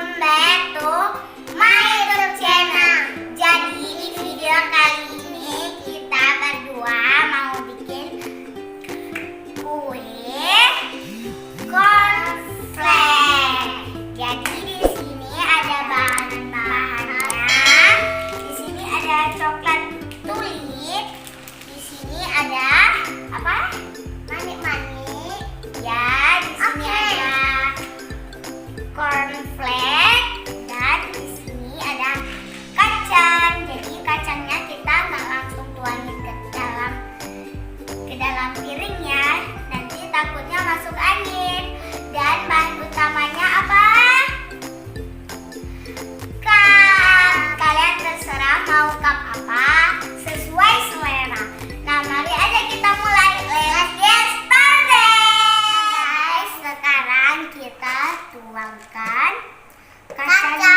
welcome back to my YouTube channel. Jadi di video kali ini kita berdua mau bikin kue cornflake. Jadi di sini ada bahan-bahannya. Di sini ada coklat tulip. Di sini ada apa? Manik-manik. Ya, di sini ada cornflake dan di sini ada kacang. Jadi kacangnya kita nggak langsung tuangin ke dalam piringnya, nanti takutnya masuk angin. Dan bahan utamanya apa? Cup. Kalian terserah mau cup apa, sesuai selera. Nah, mari aja kita mulai. Let's get started. Guys, sekarang kita tuangkan kacangnya.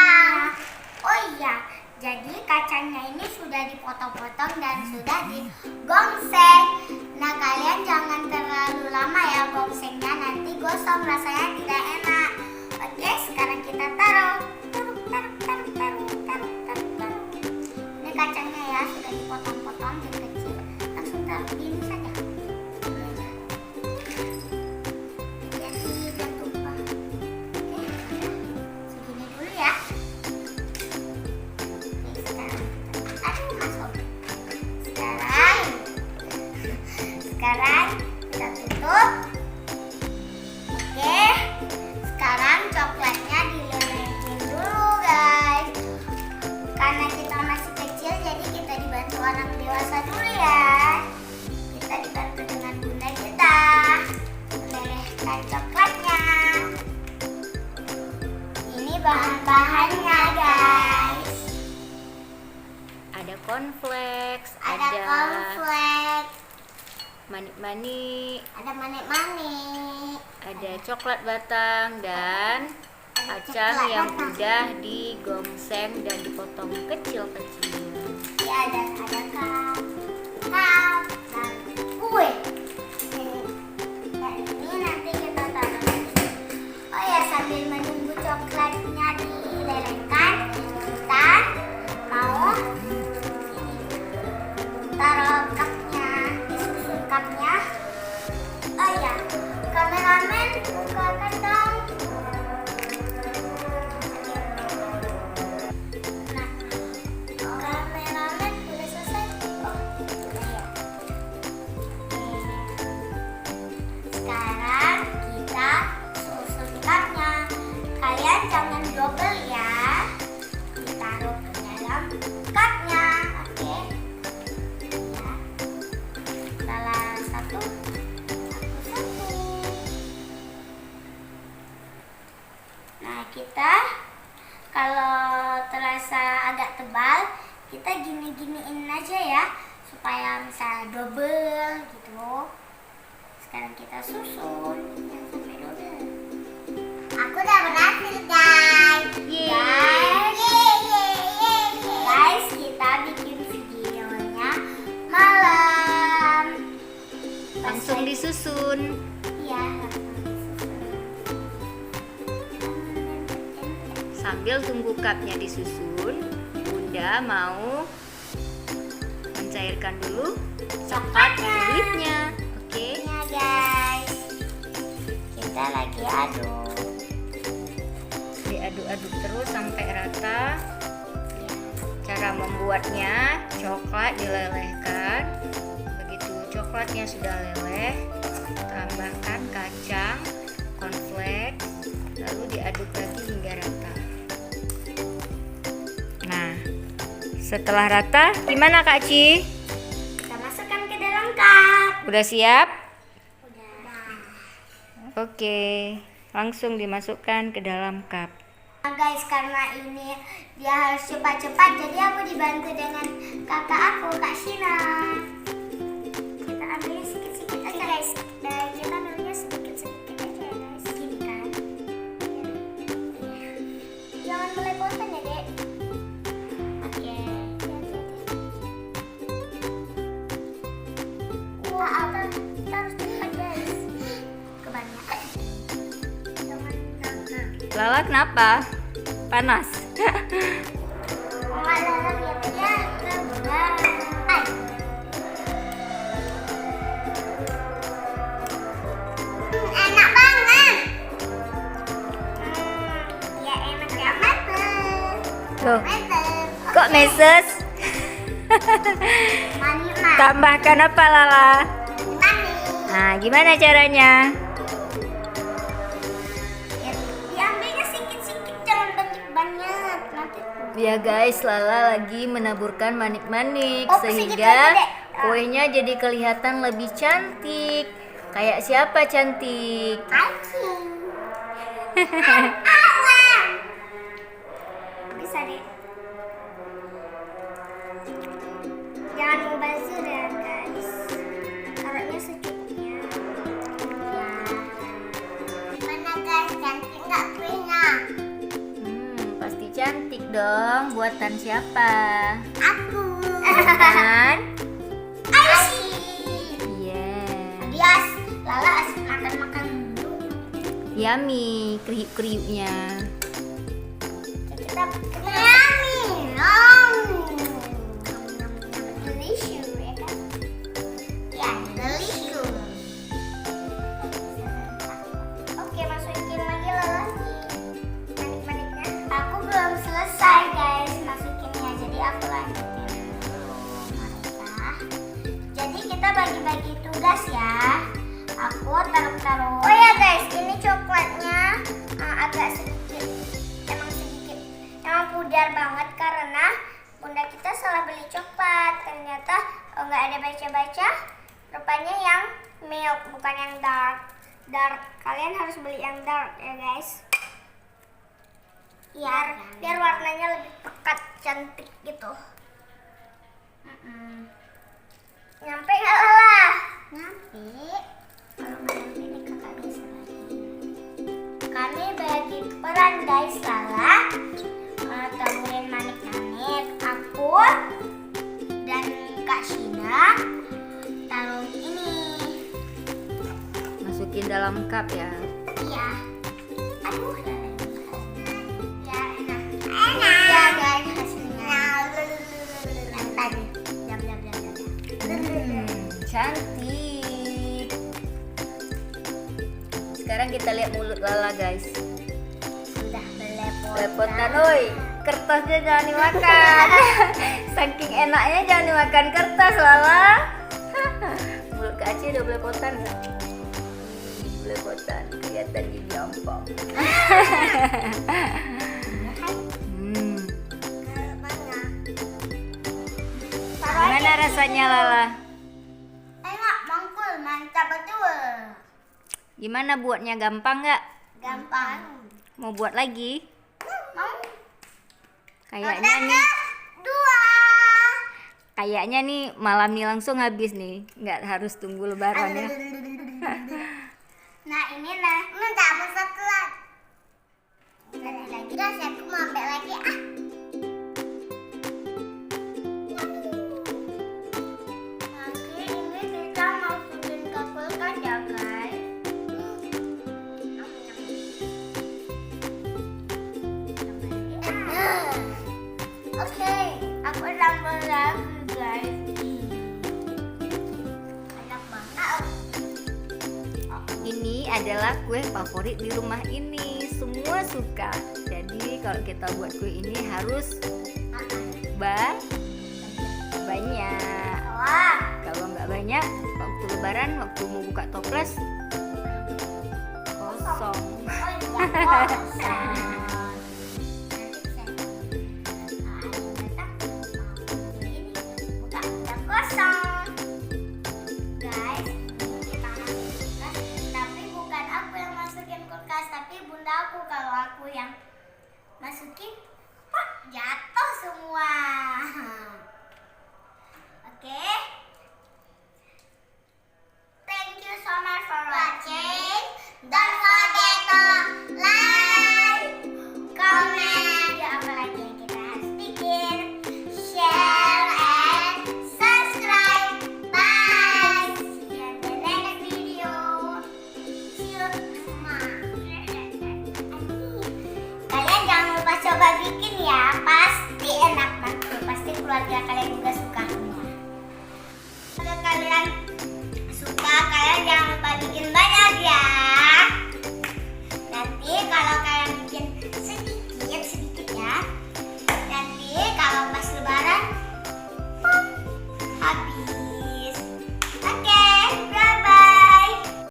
Oh iya, jadi kacangnya ini sudah dipotong-potong dan sudah digongseng. Nah, kalian jangan terlalu lama ya gongsengnya, nanti gosong rasanya tidak enak. Oke, sekarang kita taruh. Ini kacangnya ya sudah dipotong-potong jadi kecil. Langsung taruh gini saja. Sekarang kita tutup. Oke, sekarang coklatnya dilelehin dulu guys. Karena kita masih kecil, jadi kita dibantu orang dewasa dulu ya. Kita dibantu dengan bunda kita melelehkan coklatnya. Ini bahan-bahannya guys. Ada cornflakes, Ada cornflake, manik-manik, ada manik-manik, ada coklat batang dan Ada kacang coklat yang batang. udah digongseng dan dipotong kecil-kecil. ya, dan ada cup dan kue. Dan ini nanti kita taruh di sini. Oh ya, sambil menunggu coklatnya dilelehkan, kita mau taruh cupnya, disusun cupnya. Oh ya, kameramen bukakan dong. Nah, kameramen udah selesai. Oh, udah ya. Sekarang kita susun cupnya. Kalian jangan double ya. Ditaruh ke dalam cupnya. Oke. Ya. Salah satu. Nah, kita kalau terasa agak tebal, kita gini-giniin aja ya, supaya bisa double gitu. Sekarang kita susun yang sampai double. Aku udah berhasil guys. Guys, kita bikin videonya malam. Langsung disusun. Iya. Sambil tunggu cupnya disusun, Bunda mau mencairkan dulu coklat tulipnya. Oke. Ya guys, kita lagi aduk. Diaduk-aduk terus sampai rata. Cara membuatnya, coklat dilelehkan. Begitu coklatnya sudah leleh, tambahkan kacang, cornflake, lalu diaduk lagi hingga rata. Nah, setelah rata, gimana Kak Ci? Kita masukkan ke dalam cup. Udah siap? Udah. Oke, langsung dimasukkan ke dalam cup. Nah guys, karena ini dia harus cepat-cepat, jadi aku dibantu dengan kakak aku, Kak Shina. Kita ambilnya sedikit-sedikit aja guys. Dan kita ambilnya sedikit-sedikit aja ya guys. Gini kan. Jangan melepotan ya dek. Oke. Wah, kita harus cepat guys. Kebanyakan. Lala kenapa? Panas. Mama Lala lihatnya kebelah. Enak banget. Ya enak ya mantep. Loh, Mantep. kok meses? Manis. Tambahkan apa Lala? Manis. Nah, gimana caranya? Ya, diambilnya sedikit-sedikit, jangan banyak-banyak. Nanti Ya guys, Lala lagi menaburkan manik-manik Oh, sedikit sehingga aja, Dek. kuenya jadi kelihatan lebih cantik. Kayak siapa cantik? Anjing. Awan. Bisa deh. Jangan mubazir ya guys. Taruhnya secukupnya. Ya. Gimana guys, cantik nggak kuenya? Pasti cantik dong. Buatan siapa? Aku. Kan? Asyik. Iya. Bias. Lala asik makan-makan dulu. Yummy, kriuk-kriuknya. Kita yummy. Delicious ya kan? Ya, delicious. Oke, masukin lagi Lala manik-maniknya. Aku belum selesai guys masukinnya, jadi aku lanjutin. Mantap. Jadi kita bagi-bagi tugas ya. Aku taruh-taruh. Oh ya guys, ini coklatnya agak sedikit, emang pudar banget karena bunda kita salah beli coklat. Ternyata nggak ada baca-baca. Rupanya yang milk bukan yang dark. Kalian harus beli yang dark ya guys. Biar warnanya lebih pekat, cantik gitu. Nyampe nggak Lala? Nyampe. Kalau nggak nyampe nih kakak bisa lagi. Kami bagi peran guys Lala. Taburin manik-manik. Aku dan Kak Shina taruh ini. Masukin dalam cup ya. Iya. Aduh. Ya enak. Ya guys hasilnya. Lantai. Jam. Cantik. Sekarang kita lihat mulut Lala guys. Sudah belepotan. Lepotan, oi. Kertasnya jangan dimakan. Saking enaknya jangan dimakan kertas Lala. Mulut Kak Aceh udah belepotan nggak? Belepotan, kelihatan gigi ompong. Gimana rasanya Lala? Enak, mangkul, mantap betul. Gimana buatnya, gampang nggak? Gampang. Mau buat lagi? Mau? Kayaknya nih, kayaknya nih malam nih langsung habis nih, nggak harus tunggu Lebaran ya. Nah ini nah, nggak mau satu lagi. Guys, aku mau ambil lagi Oke, ini kita masukin ke kulkas ya guys. Oke, aku tambah lagi guys. Enak banget. Ini adalah kue favorit di rumah ini, semua suka. Jadi kalau kita buat kue ini harus banyak. Wah, Kalau nggak banyak, waktu Lebaran, waktu mau buka toples kosong. oh iya, kosong. Kosong guys, kita masukin kulkas, tapi bukan aku yang masukin kulkas, tapi bunda aku. Kalau aku yang masukin, jatuh semua. Oke. Thank you so much for watching. Don't forget to like, comment, video apa lagi yang kita harus bikin, share, and subscribe. Bye. See you in the next video. See you. Kalian jangan lupa coba keluarga kalian juga